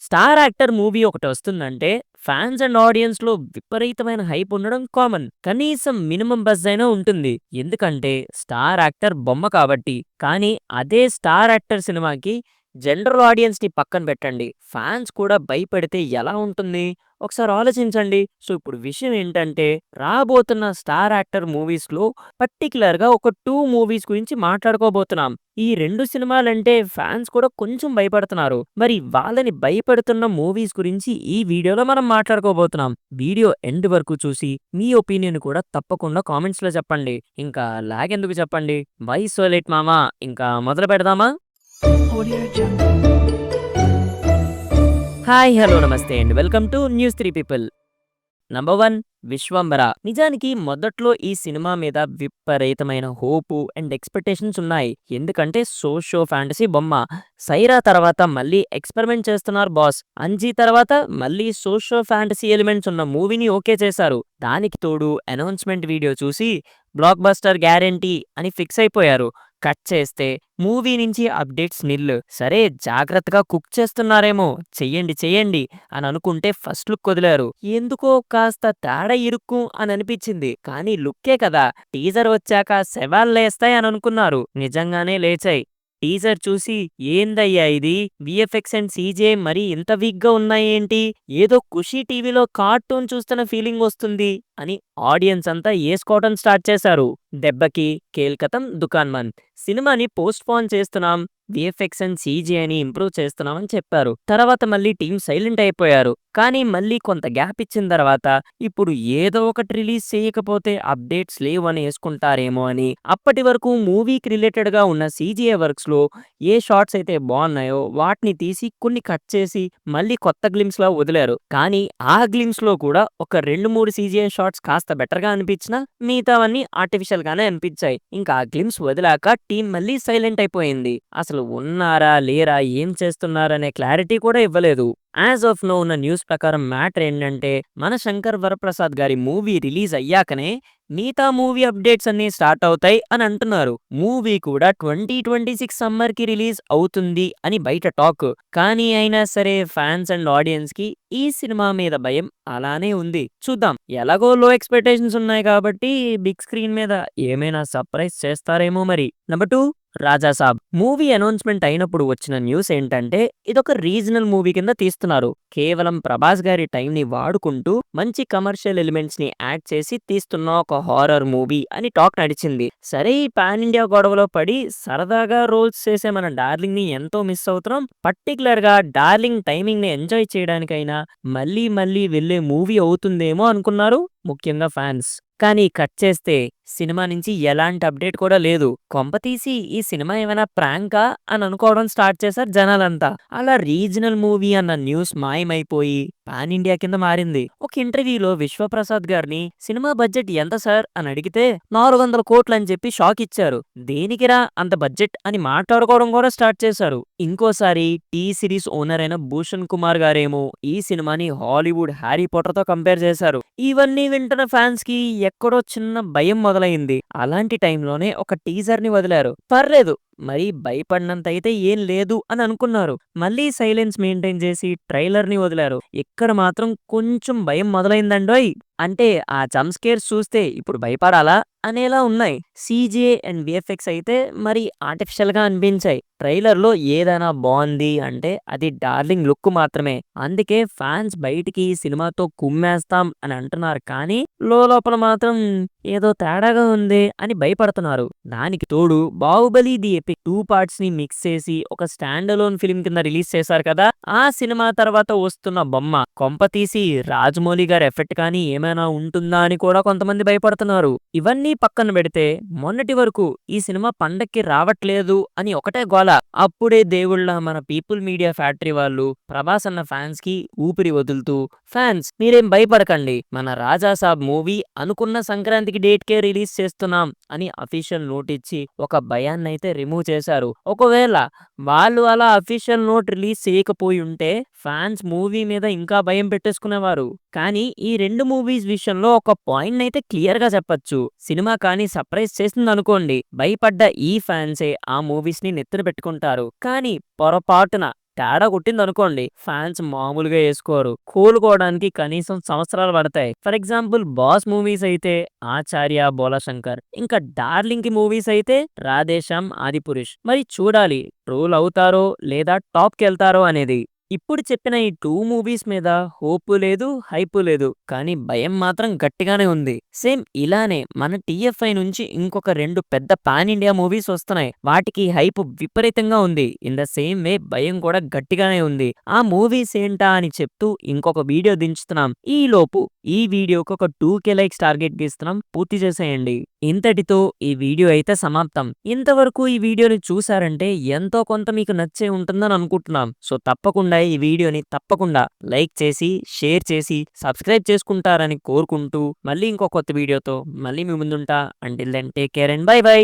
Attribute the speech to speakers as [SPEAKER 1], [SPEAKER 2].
[SPEAKER 1] Star actor movie ఒకటొస్తుందంటే fans and ఆడియన్స్‌లో విపరీతమైన హైప్ ఉండడం కామన్. కనీసం మినిమమ్ బజ్ అయినా ఉంటుంది. ఎందుకంటే స్టార్ యాక్టర్ బొమ్మ కాబట్టి. కానీ అదే స్టార్ యాక్టర్ సినిమాకి జనరల్ ఆడియన్స్‌ని పక్కన పెట్టండి. ఫ్యాన్స్ కూడా భయపడితే ఎలా ఉంటుంది? ఒకసారి ఆలోచించండి. సో, ఇప్పుడు విషయం ఏంటంటే రాబోతున్న స్టార్ యాక్టర్ మూవీస్‌లో పర్టిక్యులర్‌గా ఒక 2 మూవీస్ గురించి మాట్లాడుకోబోతున్నాం. ఈ 2 సినిమాలంటే ఫ్యాన్స్ కూడా కొంచెం భయపడుతున్నారు. మరి వాళ్ళని భయపెడుతున్న మూవీస్ గురించి ఈ వీడియోలో మనం మాట్లాడుకోబోతున్నాం. వీడియో ఎండ్ వరకు చూసి మీ ఒపీనియన్ కూడా తప్పకుండా కామెంట్స్‌లో చెప్పండి. ఇంకా లాగెందుకు చెప్పండి. వై సో లేట్ మామా ఇంకా మొదలు పెడదామా?
[SPEAKER 2] Audio Jungle.
[SPEAKER 1] హాయ్, హలో, నమస్తే and welcome to news 3 people. Number 1 Vishwambhara. నిజానికి మొదట్లో ఈ సినిమా మీద విపరీతమైన హోపు అండ్ ఎక్స్‌పెక్టేషన్స్ ఉన్నాయి. ఎందుకంటే సోషో ఫ్యాంటసీ బొమ్మ. సైరా తర్వాత మళ్ళీ ఎక్స్‌పెరిమెంట్ చేస్తున్నారు బాస్. అంజీ తర్వాత మళ్ళీ సోషో ఫ్యాంటసీ ఎలిమెంట్స్ ఉన్న మూవీని ఓకే చేశారు. దానికి తోడు అనౌన్స్‌మెంట్ వీడియో చూసి బ్లాక్ బస్టర్ గ్యారంటీ అని ఫిక్స్ అయిపోయారు. కట్ చేస్తే మూవీ నుంచి అప్డేట్స్ నిల్. సరే జాగ్రత్తగా కుక్ చేస్తున్నారేమో, చెయ్యండి చెయ్యండి అని అనుకుంటే ఫస్ట్ లుక్ వదిలారు. ఎందుకో కాస్త తేడా ఇరుక్కు అని అనిపించింది. కానీ లుక్కే కదా. టీజర్ వచ్చాక శవాలు లేస్తాయి అని అనుకున్నారు. నిజంగానే లేచాయి. టీజర్ చూసి ఏందయ్యా ఇది, విఎఫ్ఎక్స్ అండ్ సీజే మరీ ఇంత వీక్గా ఉన్నాయేంటి, ఏదో ఖుషీ టీవీలో కార్టూన్ చూస్తున్న ఫీలింగ్ వస్తుంది అని ఆడియన్స్ అంతా ఏసుకోవటం స్టార్ట్ చేశారు. దెబ్బకి కేల్కతం దుకాన్ మంద్. సినిమాని పోస్ట్ పోన్ చేస్తున్నాం, విఎఫ్ఎక్స్ అండ్ సీజీఐని ఇంప్రూవ్ చేస్తున్నామని చెప్పారు. తర్వాత మళ్ళీ టీం సైలెంట్ అయిపోయారు. కానీ మళ్ళీ కొంత గ్యాప్ ఇచ్చిన తర్వాత ఇప్పుడు ఏదో ఒకటి రిలీజ్ చేయకపోతే అప్డేట్స్ లేవు అని వేసుకుంటారేమో అని అప్పటి వరకు మూవీకి రిలేటెడ్ గా ఉన్న సీజీఐ వర్క్స్ లో ఏ షార్ట్స్ అయితే బాగున్నాయో వాటిని తీసి కొన్ని కట్ చేసి మళ్ళీ కొత్త గ్లిమ్స్ లా వదిలారు. కానీ ఆ గ్లిమ్స్ లో కూడా ఒక 2-3 సీజీఐ షార్ట్స్ కాస్త బెటర్ గా అనిపించినా మిగతావన్నీ ఆర్టిఫిషియల్ గానే అనిపించాయి. ఇంకా ఆ గ్లిమ్స్ వదిలాక టీం మళ్ళీ సైలెంట్ అయిపోయింది. అసలు ఉన్నారా లేరా ఏం చేస్తున్నారనే క్లారిటీ కూడా ఇవ్వలేదు. యాజ్ ఆఫ్ నో ఉన్న న్యూస్ ప్రకారం మ్యాటర్ ఏంటంటే మన శంకర్ వరప్రసాద్ గారి మూవీ రిలీజ్ అయ్యాకనే మిగతా మూవీ అప్డేట్స్ అన్ని స్టార్ట్ అవుతాయి అని అంటున్నారు. మూవీ కూడా 2026 సమ్మర్ కి రిలీజ్ అవుతుంది అని బయట టాక్. కానీ అయినా సరే ఫ్యాన్స్ అండ్ ఆడియన్స్ కి ఈ సినిమా మీద భయం అలానే ఉంది. చూద్దాం. ఎలాగో లో ఎక్స్పెక్టేషన్స్ ఉన్నాయి కాబట్టి బిగ్ స్క్రీన్ మీద ఏమైనా సర్ప్రైజ్ చేస్తారేమో మరి. నెంబర్ 2 రాజాసాబ్. మూవీ అనౌన్స్మెంట్ అయినప్పుడు వచ్చిన న్యూస్ ఏంటంటే ఇదొక రీజనల్ మూవీ కింద తీస్తున్నారు. కేవలం ప్రభాస్ గారి టైం ని వాడుకుంటూ మంచి కమర్షియల్ ఎలిమెంట్స్ ని యాడ్ చేసి తీస్తున్న ఒక హారర్ మూవీ అని టాక్ నడిచింది. సరే ఈ పాన్ ఇండియా గొడవలో పడి సరదాగా రోల్స్ చేసే మన డార్లింగ్ ని ఎంతో మిస్ అవుతున్నాం. పర్టికులర్ గా డార్లింగ్ టైమింగ్ ని ఎంజాయ్ చేయడానికైనా మళ్ళీ మళ్ళీ వెళ్లే మూవీ అవుతుందేమో అనుకున్నారు ముఖ్యంగా ఫ్యాన్స్. కానీ కట్ చేస్తే సినిమా నుంచి ఎలాంటి అప్డేట్ కూడా లేదు. కొంపతీసి ఈ సినిమా ఏమైనా ప్రాంకా అని అనుకోవడం స్టార్ట్ చేశారు జనాలంతా. అలా రీజనల్ మూవీ అన్న న్యూస్ మాయమైపోయి పాన్ ఇండియా కింద మారింది. ఒక ఇంటర్వ్యూలో విశ్వప్రసాద్ గారిని సినిమా బడ్జెట్ ఎంత సార్ అని అడిగితే 400 కోట్లు అని చెప్పి షాక్ ఇచ్చారు. దేనికిరా అంత బడ్జెట్ అని మాట్లాడుకోవడం కూడా స్టార్ట్ చేశారు. ఇంకోసారి టీ సిరీస్ ఓనర్ అయిన భూషణ్ కుమార్ గారేమో ఈ సినిమాని హాలీవుడ్ హ్యారీ పాటర్ తో కంపేర్ చేశారు. ఇవన్నీ వింటున్న ఫ్యాన్స్ కి ఎక్కడో చిన్న భయం మొదలైంది. అలాంటి టైంలోనే ఒక టీజర్ ని వదిలారు. పర్లేదు, మరి భయపడినంత అయితే ఏం లేదు అని అనుకున్నారు. మళ్ళీ సైలెన్స్ మెయింటైన్ చేసి ట్రైలర్ ని వదిలారు. ఇక్కడ మాత్రం కొంచెం భయం మొదలైందండోయ్. అంటే ఆ జంప్ స్కేర్స్ చూస్తే ఇప్పుడు భయపడాలా అనేలా ఉన్నాయి. సీజే అండ్ విఎఫ్ఎక్స్ అయితే మరి ఆర్టిఫిషియల్ గా అనిపించాయి. ట్రైలర్ లో ఏదైనా బాగుంది అంటే అది డార్లింగ్ లుక్ మాత్రమే. అందుకే ఫ్యాన్స్ బయటికి ఈ సినిమాతో కుమ్మేస్తాం అని అంటున్నారు. కానీ లోపల మాత్రం ఏదో తేడాగా ఉంది అని భయపడుతున్నారు. దానికి తోడు బాహుబలి ది ఎపిక్ 2 పార్ట్స్ ని మిక్స్ చేసి ఒక స్టాండ్ అలోన్ ఫిల్మ్ కింద రిలీజ్ చేశారు కదా. ఆ సినిమా తర్వాత వస్తున్న బొమ్మ కొంపతీసి రాజమౌళి గారి ఎఫెక్ట్ కానీ ఏమైనా ఉంటుందా అని కూడా కొంతమంది భయపడుతున్నారు. ఇవన్నీ పక్కన పెడితే మొన్నటి వరకు ఈ సినిమా పండక్కి రావట్లేదు అని ఒకటే గోల. అప్పుడే దేవుళ్ళ మన పీపుల్ మీడియా ఫ్యాక్టరీ వాళ్ళు ప్రభాస్ అన్న ఫ్యాన్స్ కి ఊపిరి వదులుతూ ఫ్యాన్స్ మీరేం భయపడకండి, మన రాజాసాబ్ మూవీ అనుకున్న సంక్రాంతికి డేట్ కే రిలీజ్ చేస్తున్నాం అని అఫీషియల్ నోట్ ఇచ్చి ఒక భయాన్ని అయితే రిమూవ్ చేశారు. ఒకవేళ వాళ్ళు అలా అఫీషియల్ నోట్ రిలీజ్ చేయకపోయి ఉంటే ఫ్యాన్స్ మూవీ మీద ఇంకా భయం పెట్టేసుకునేవారు. కానీ ఈ 2 మూవీస్ విషయంలో ఒక పాయింట్ అయితే క్లియర్ గా చెప్పొచ్చు. సినిమా కానీ సర్ప్రైజ్ చేస్తుంది అనుకోండి, భయపడ్డ ఈ ఫ్యాన్సే ఆ మూవీస్ ని నెత్తిన పెట్టుకుంటారు. కానీ పొరపాటున తేడా కొట్టిందనుకోండి ఫ్యాన్స్ మామూలుగా వేసుకోరు. కోలుకోవడానికి కనీసం సంవత్సరాలు పడతాయి. ఫర్ ఎగ్జాంపుల్ 'బాస్' మూవీస్ అయితే 'ఆచార్య', 'బోలాశంకర్'. ఇంకా 'డార్లింగ్' మూవీస్ అయితే 'రాధేశ్యామ్', 'ఆదిపురుష్'. మరి చూడాలి ట్రోల్ అవుతారో లేదా టాప్‌కెళ్తారో అనేది. ఇప్పుడు చెప్పిన ఈ 2 మూవీస్ మీద హోపు లేదు, హైపు లేదు. కానీ భయం మాత్రం గట్టిగానే ఉంది. సేమ్ ఇలానే మన టీఎఫ్ఐ నుంచి ఇంకొక 2 పెద్ద పాన్ ఇండియా మూవీస్ వస్తున్నాయి. వాటికి హైప్ విపరీతంగా ఉంది. ఇన్ ద సేమ్ వే భయం కూడా గట్టిగానే ఉంది. ఆ మూవీస్ ఏంటా అని చెప్తూ ఇంకొక వీడియో దించుతున్నాం. ఈలోపు ఈ వీడియోకి ఒక 2K లైక్స్ టార్గెట్ గీస్తున్నాం. పూర్తి చేసేయండి. ఇంతటితో ఈ వీడియో అయితే సమాప్తం. ఇంతవరకు ఈ వీడియోని చూసారంటే ఎంతో కొంత మీకు నచ్చే ఉంటుందని అనుకుంటున్నాం. సో తప్పకుండా ఈ వీడియోని తప్పకుండా లైక్ చేసి, షేర్ చేసి, సబ్స్క్రైబ్ చేసుకుంటారని కోరుకుంటూ మళ్ళీ ఇంకో కొత్త వీడియోతో మళ్ళీ మీ ముందుంటా. Until then take care and bye by.